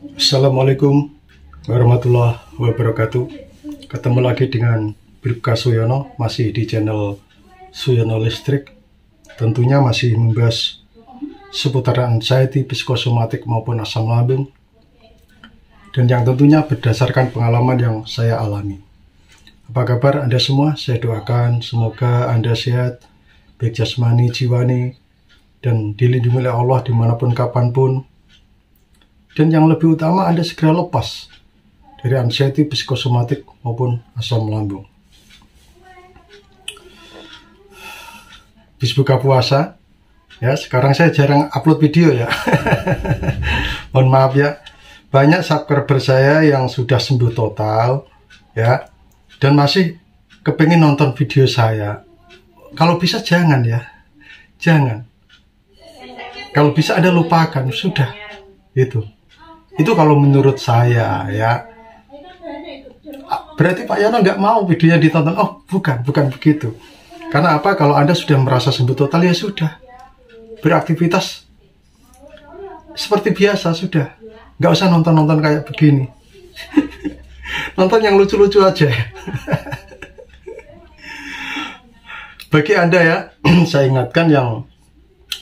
Assalamualaikum warahmatullahi wabarakatuh. Ketemu lagi dengan Bribka Suyono, masih di channel Suyono Listrik. Tentunya masih membahas seputar anxiety, psikosomatik maupun asam lambung, dan yang tentunya berdasarkan pengalaman yang saya alami. Apa kabar Anda semua? Saya doakan semoga Anda sehat, baik jasmani, jiwani, dan dilindungi oleh Allah dimanapun kapanpun. Dan yang lebih utama, Anda segera lepas dari anxiety, psikosomatik maupun asam lambung. Habis buka puasa, ya sekarang saya jarang upload video ya. Mohon maaf ya. Banyak subscriber saya yang sudah sembuh total, ya, dan masih kepingin nonton video saya. Kalau bisa jangan ya, jangan. Kalau bisa Anda lupakan, sudah, itu kalau menurut saya ya. Berarti Pak Yono nggak mau videonya ditonton. Oh, bukan begitu. Karena apa? Kalau Anda sudah merasa sembuh total, ya sudah, beraktivitas seperti biasa, sudah. Nggak usah nonton-nonton kayak begini. Nonton yang lucu-lucu aja. Bagi Anda ya, saya ingatkan yang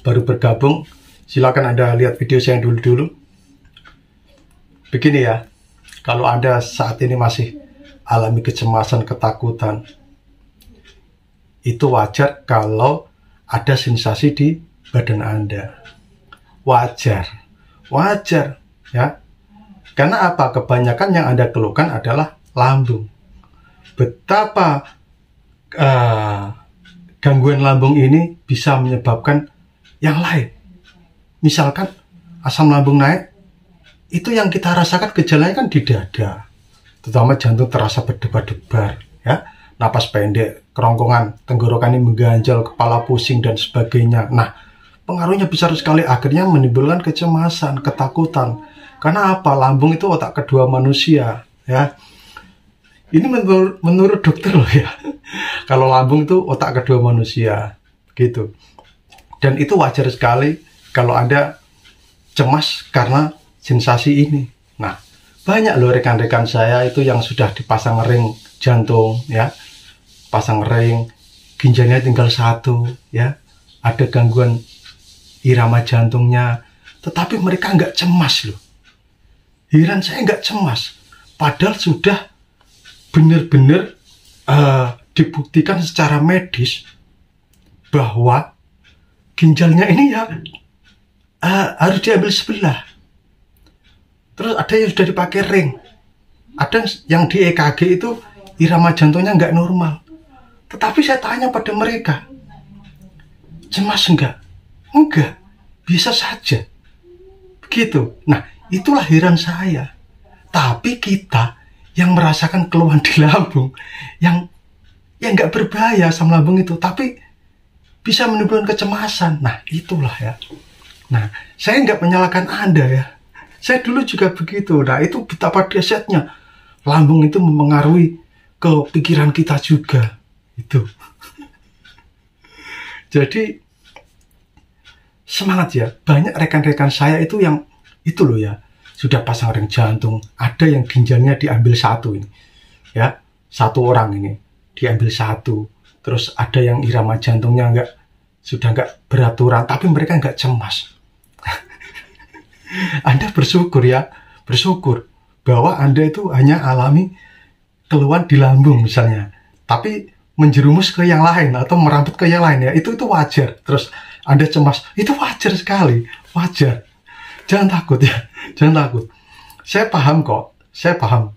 baru bergabung, silakan Anda lihat video saya dulu. Begini ya, kalau Anda saat ini masih alami kecemasan, ketakutan, itu wajar kalau ada sensasi di badan Anda. Wajar ya. Karena apa? Kebanyakan yang Anda keluhkan adalah lambung. Betapa gangguan lambung ini bisa menyebabkan yang lain. Misalkan asam lambung naik, itu yang kita rasakan gejalanya kan di dada, terutama jantung terasa berdebar-debar, ya, napas pendek, kerongkongan, tenggorokan ini mengganjal, kepala pusing dan sebagainya. Nah, pengaruhnya besar sekali, akhirnya menimbulkan kecemasan, ketakutan. Karena apa? Lambung itu otak kedua manusia, ya. Ini menurut dokter loh ya. Kalau lambung itu otak kedua manusia, gitu. Dan itu wajar sekali kalau Anda cemas karena sensasi ini. Nah, banyak loh rekan-rekan saya itu yang sudah dipasang ring jantung, ya, pasang ring, ginjalnya tinggal satu, ya, ada gangguan irama jantungnya, tetapi mereka nggak cemas loh. Heran saya nggak cemas, padahal sudah benar-benar dibuktikan secara medis bahwa ginjalnya ini ya harus diambil sebelah. Terus ada yang sudah dipakai ring, ada yang di EKG itu irama jantungnya nggak normal. Tetapi saya tanya pada mereka, cemas enggak? Enggak, bisa saja. Begitu. Nah, itulah heran saya. Tapi kita yang merasakan keluhan di lambung, yang nggak berbahaya asam lambung itu, tapi bisa menimbulkan kecemasan. Nah, itulah ya. Nah, saya nggak menyalahkan Anda ya. Saya dulu juga begitu. Nah, itu betapa dahsyatnya lambung itu mempengaruhi ke pikiran kita juga. Itu. Jadi semangat ya. Banyak rekan-rekan saya itu yang itu loh ya, sudah pasang ring jantung, ada yang ginjalnya diambil satu ini. Ya, satu orang ini diambil satu. Terus ada yang irama jantungnya sudah nggak beraturan, tapi mereka nggak cemas. Anda bersyukur ya, bersyukur bahwa Anda itu hanya alami keluhan di lambung misalnya, tapi menjerumus ke yang lain atau merambut ke yang lain ya, itu wajar. Terus Anda cemas, itu wajar sekali, wajar. Jangan takut ya, jangan takut. Saya paham kok, saya paham.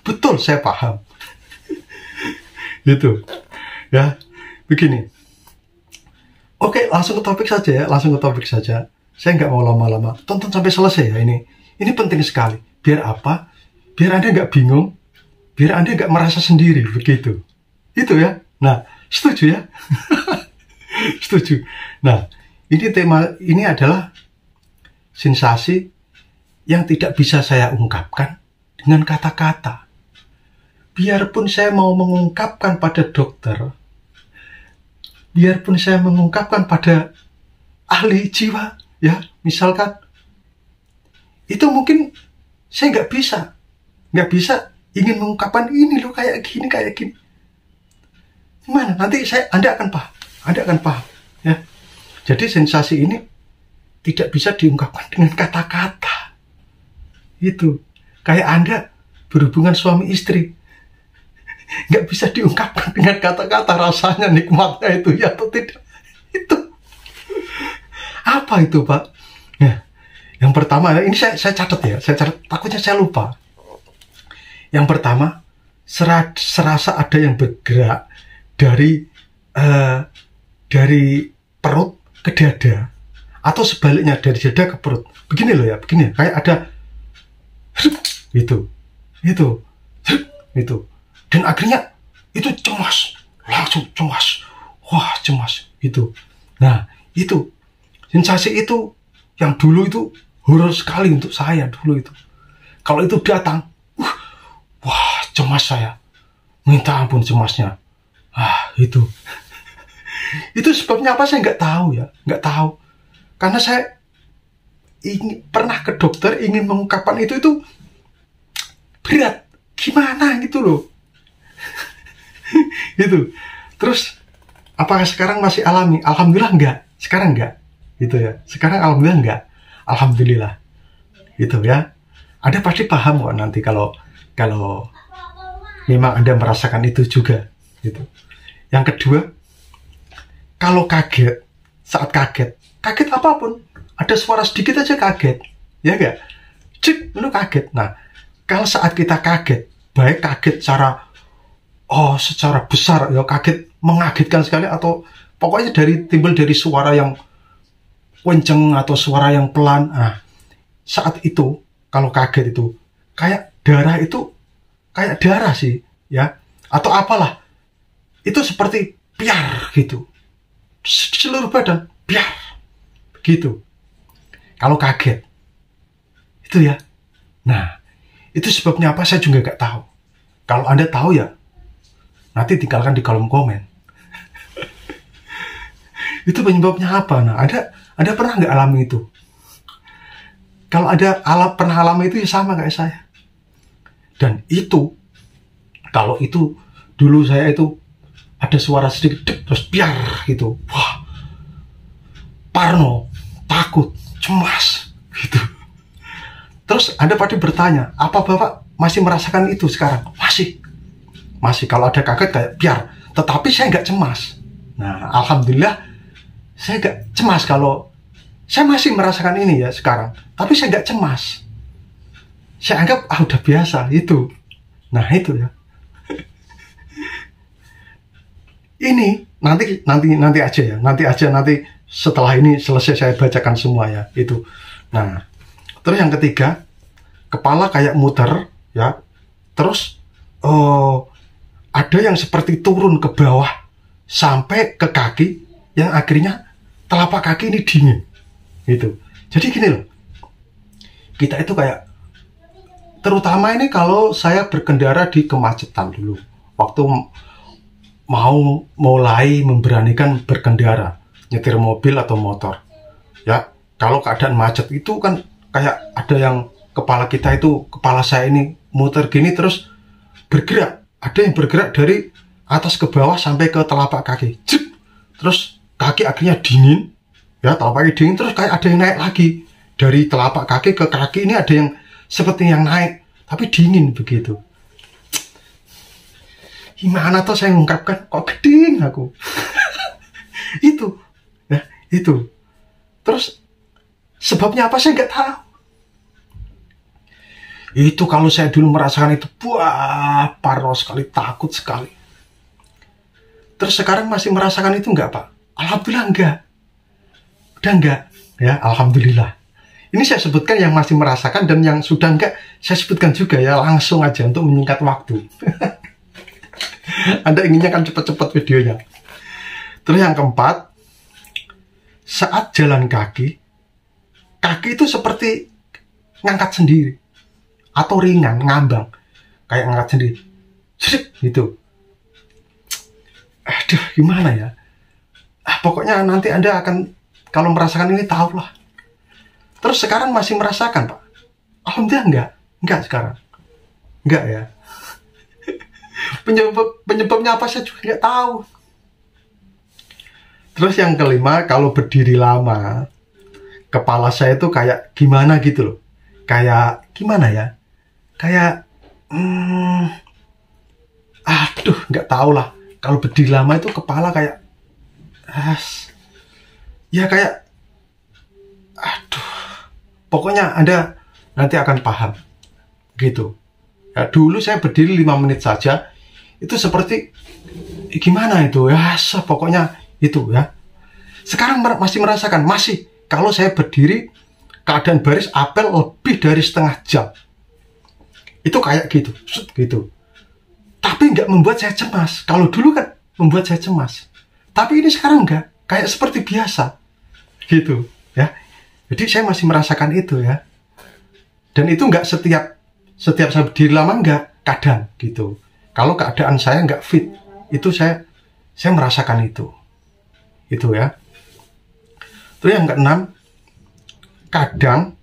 Betul, saya paham. Gitu ya, begini. Oke, langsung ke topik saja. Saya nggak mau lama-lama, tonton sampai selesai ya ini. Ini penting sekali. Biar apa? Biar Anda nggak bingung, biar Anda nggak merasa sendiri, begitu. Itu ya. Nah, setuju ya? Setuju. Nah, ini adalah sensasi yang tidak bisa saya ungkapkan dengan kata-kata. Biarpun saya mau mengungkapkan pada dokter, biarpun saya mengungkapkan pada ahli jiwa, ya, misalkan, itu mungkin saya nggak bisa ingin mengungkapkan ini loh kayak gini. Gimana? Nanti Anda akan paham, ya. Jadi sensasi ini tidak bisa diungkapkan dengan kata-kata. Itu kayak Anda berhubungan suami istri, nggak bisa diungkapkan dengan kata-kata rasanya nikmatnya itu ya atau tidak. Itu apa itu, Pak? Ya, yang pertama ini saya catat ya, takutnya saya lupa. Yang pertama, serasa ada yang bergerak dari perut ke dada, atau sebaliknya dari dada ke perut. Begini loh ya, begini kayak ada itu, dan akhirnya itu langsung cemas, wah cemas itu. Nah itu sensasi itu yang dulu itu horor sekali untuk saya dulu itu. Kalau itu datang, wah cemas saya, minta ampun cemasnya. Itu sebabnya apa saya nggak tahu, karena saya pernah ke dokter ingin mengungkapkan itu berat gimana gitu loh. Itu terus apakah sekarang masih alami? Alhamdulillah enggak, sekarang enggak gitu ya, sekarang alhamdulillah enggak, alhamdulillah gitu ya. Anda pasti paham kok nanti kalau memang Anda merasakan itu juga gitu. Yang kedua, kalau saat kaget apapun, ada suara sedikit aja kaget, ya enggak? Cik, lu kaget. Nah, kalau saat kita kaget, baik kaget secara besar, ya kaget mengagetkan sekali, atau pokoknya timbul dari suara yang kenceng atau suara yang pelan. Nah, saat itu kalau kaget itu kayak darah sih, ya, atau apalah. Itu seperti piar gitu, seluruh badan piar gitu kalau kaget itu ya. Nah itu sebabnya apa saya juga nggak tahu. Kalau Anda tahu ya nanti tinggalkan di kolom komen. Itu penyebabnya apa? Nah Anda pernah nggak alami itu? Kalau ada pernah alami itu ya sama kayak saya. Dan itu kalau itu dulu saya itu ada suara sedikit terus biar gitu, wah parno, takut, cemas gitu. Terus Anda pasti bertanya, apa Bapak masih merasakan itu sekarang? Masih kalau ada kaget kayak biar, tetapi saya nggak cemas. Nah alhamdulillah saya nggak cemas. Kalau saya masih merasakan ini ya sekarang, tapi saya nggak cemas, saya anggap udah biasa itu. Nah itu ya. Ini nanti aja setelah ini selesai saya bacakan semua ya itu. Nah terus yang ketiga, kepala kayak muter ya, terus ada yang seperti turun ke bawah sampai ke kaki, yang akhirnya telapak kaki ini dingin gitu. Jadi gini loh, kita itu kayak, terutama ini kalau saya berkendara di kemacetan dulu, waktu mau mulai memberanikan berkendara, nyetir mobil atau motor ya, kalau keadaan macet itu kan kayak ada yang kepala saya ini muter gini terus bergerak, ada yang bergerak dari atas ke bawah sampai ke telapak kaki. Terus kaki akhirnya dingin ya, telapak kaki dingin, terus kayak ada yang naik lagi dari telapak kaki ke kaki, ini ada yang seperti yang naik tapi dingin begitu. Gimana tuh saya mengungkapkan, kok geding aku. Itu ya, itu terus sebabnya apa saya nggak tahu. Itu kalau saya dulu merasakan itu, wah parno sekali, takut sekali. Terus sekarang masih merasakan itu nggak Pak? Alhamdulillah enggak, udah enggak ya, alhamdulillah. Ini saya sebutkan yang masih merasakan, dan yang sudah enggak saya sebutkan juga ya, langsung aja untuk menyingkat waktu. Anda inginnya kan cepat-cepat videonya. Terus yang keempat, saat jalan kaki itu seperti ngangkat sendiri atau ringan, ngambang, kayak ngangkat sendiri gitu. Aduh gimana ya, pokoknya nanti Anda akan, kalau merasakan ini tahulah. Terus sekarang masih merasakan Pak, Alhamdulillah enggak sekarang. Enggak ya. Penyebabnya apa saya juga nggak tahu. Terus yang kelima, kalau berdiri lama, kepala saya itu kayak gimana gitu loh. Kayak gimana ya? Kayak aduh, nggak tahu lah. Kalau berdiri lama itu kepala kayak ya kayak aduh. Pokoknya Anda nanti akan paham gitu. Ya, dulu saya berdiri 5 menit saja, itu seperti gimana itu ya, pokoknya itu ya. Sekarang masih merasakan, masih kalau saya berdiri keadaan baris apel lebih dari setengah jam, itu kayak gitu, gitu. Tapi nggak membuat saya cemas. Kalau dulu kan membuat saya cemas, tapi ini sekarang nggak, kayak seperti biasa, gitu ya. Jadi saya masih merasakan itu ya. Dan itu nggak setiap saya berdiri lama, nggak, kadang gitu. Kalau keadaan saya nggak fit, itu saya merasakan itu ya. Terus yang keenam, kadang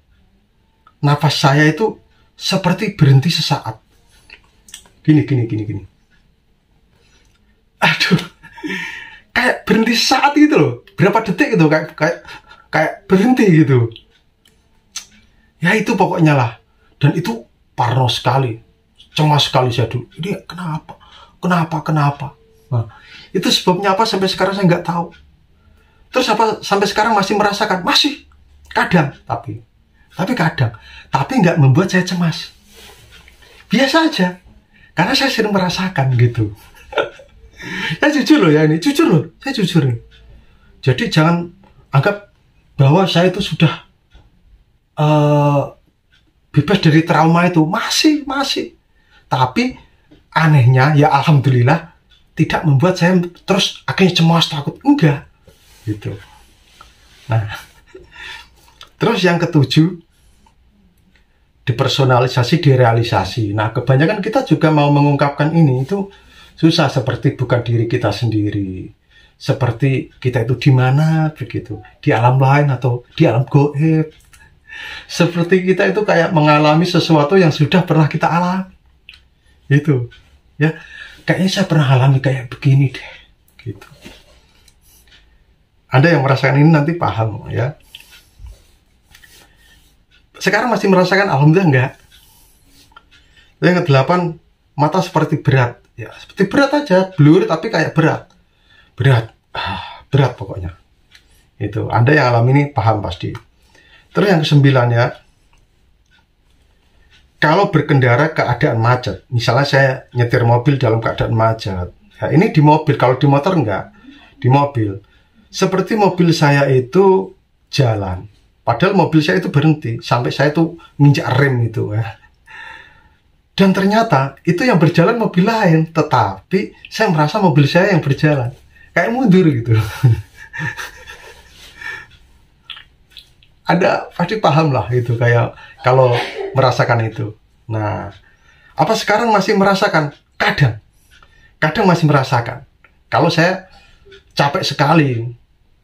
nafas saya itu seperti berhenti sesaat. Gini. Aduh, kayak berhenti sesaat gitu loh. Berapa detik gitu, kayak berhenti gitu. Ya itu pokoknya lah. Dan itu parno sekali, cemas sekali saya dulu. Ini kenapa? Nah, itu sebabnya apa sampai sekarang saya nggak tahu. Terus apa sampai sekarang masih merasakan, masih kadang, tapi kadang, tapi nggak membuat saya cemas. Biasa aja, karena saya sering merasakan gitu. Saya jujur loh ya, ini jujur loh, saya jujur nih. Jadi jangan anggap bahwa saya itu sudah bebas dari trauma itu, masih. Tapi anehnya ya alhamdulillah tidak membuat saya terus akhirnya cemas, takut, enggak gitu. Nah, terus yang ketujuh, depersonalisasi, derealisasi. Nah, kebanyakan kita juga mau mengungkapkan ini itu susah, seperti bukan diri kita sendiri, seperti kita itu di mana begitu, di alam lain atau di alam gaib. Seperti kita itu kayak mengalami sesuatu yang sudah pernah kita alami. Gitu. Ya, kayaknya saya pernah alami kayak begini deh. Gitu. Anda yang merasakan ini nanti paham ya. Sekarang masih merasakan, alhamdulillah enggak. Yang kedelapan, mata seperti berat. Ya, seperti berat aja, blur tapi kayak berat. Berat pokoknya. Itu, Anda yang alami ini paham pasti. Terus yang kesembilan ya, kalau berkendara keadaan macet, misalnya saya nyetir mobil dalam keadaan macet, ya ini di mobil, kalau di motor enggak, di mobil. Seperti mobil saya itu jalan, padahal mobil saya itu berhenti, sampai saya itu nginjak rem itu ya. Dan ternyata itu yang berjalan mobil lain, tetapi saya merasa mobil saya yang berjalan, kayak mundur gitu. Anda pasti paham lah itu, kayak kalau merasakan itu. Nah, apa sekarang masih merasakan? Kadang masih merasakan. Kalau saya capek sekali,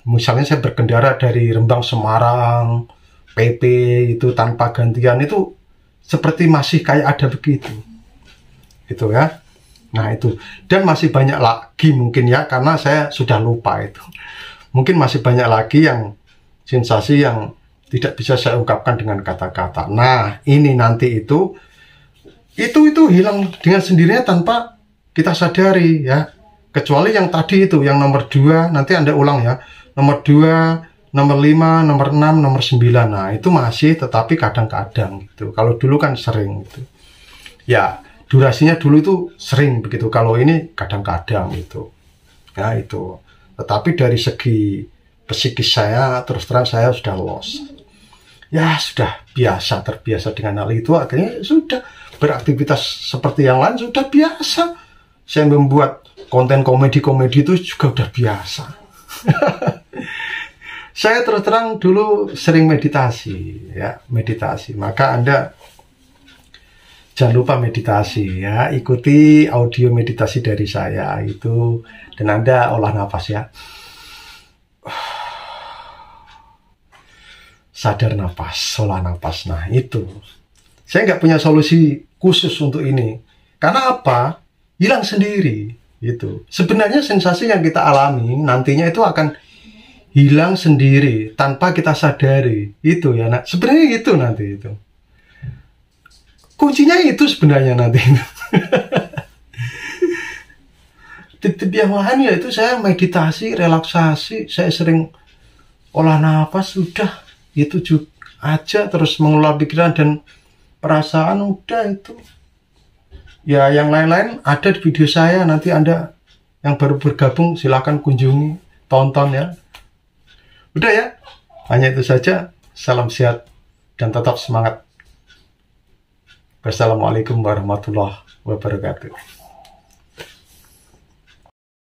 misalnya saya berkendara dari Rembang Semarang, PP itu tanpa gantian, itu seperti masih kayak ada begitu. Gitu ya. Nah itu, dan masih banyak lagi mungkin ya, karena saya sudah lupa itu. Mungkin masih banyak lagi yang sensasi yang tidak bisa saya ungkapkan dengan kata-kata. Nah, ini nanti itu hilang dengan sendirinya tanpa kita sadari ya. Kecuali yang tadi itu, yang nomor 2, nanti Anda ulang ya. Nomor 2, nomor 5, nomor 6, nomor 9. Nah, itu masih, tetapi kadang-kadang gitu. Kalau dulu kan sering gitu. Ya, durasinya dulu itu sering begitu. Kalau ini kadang-kadang gitu. Ya, itu. Tetapi dari segi psikis saya, terus terang saya sudah lost. Ya sudah terbiasa dengan hal itu, akhirnya sudah beraktivitas seperti yang lain sudah biasa. Saya membuat konten komedi itu juga udah biasa. Saya terus terang dulu sering meditasi ya, maka Anda jangan lupa meditasi ya, ikuti audio meditasi dari saya itu, dan Anda olah nafas ya. Sadar nafas, olah nafas. Nah itu Saya nggak punya solusi khusus untuk ini. Karena apa? Hilang sendiri. Gitu. Sebenarnya sensasi yang kita alami nantinya itu akan hilang sendiri tanpa kita sadari. Itu ya, nak. Sebenarnya itu nanti itu. Kuncinya itu sebenarnya nanti. Tip-tip yang lain ya itu saya meditasi, relaksasi, saya sering olah nafas, sudah itu juga aja, terus mengelola pikiran dan perasaan, udah itu. Ya yang lain-lain ada di video saya, nanti Anda yang baru bergabung silahkan kunjungi, tonton ya. Udah ya, hanya itu saja. Salam sehat dan tetap semangat. Wassalamualaikum warahmatullahi wabarakatuh.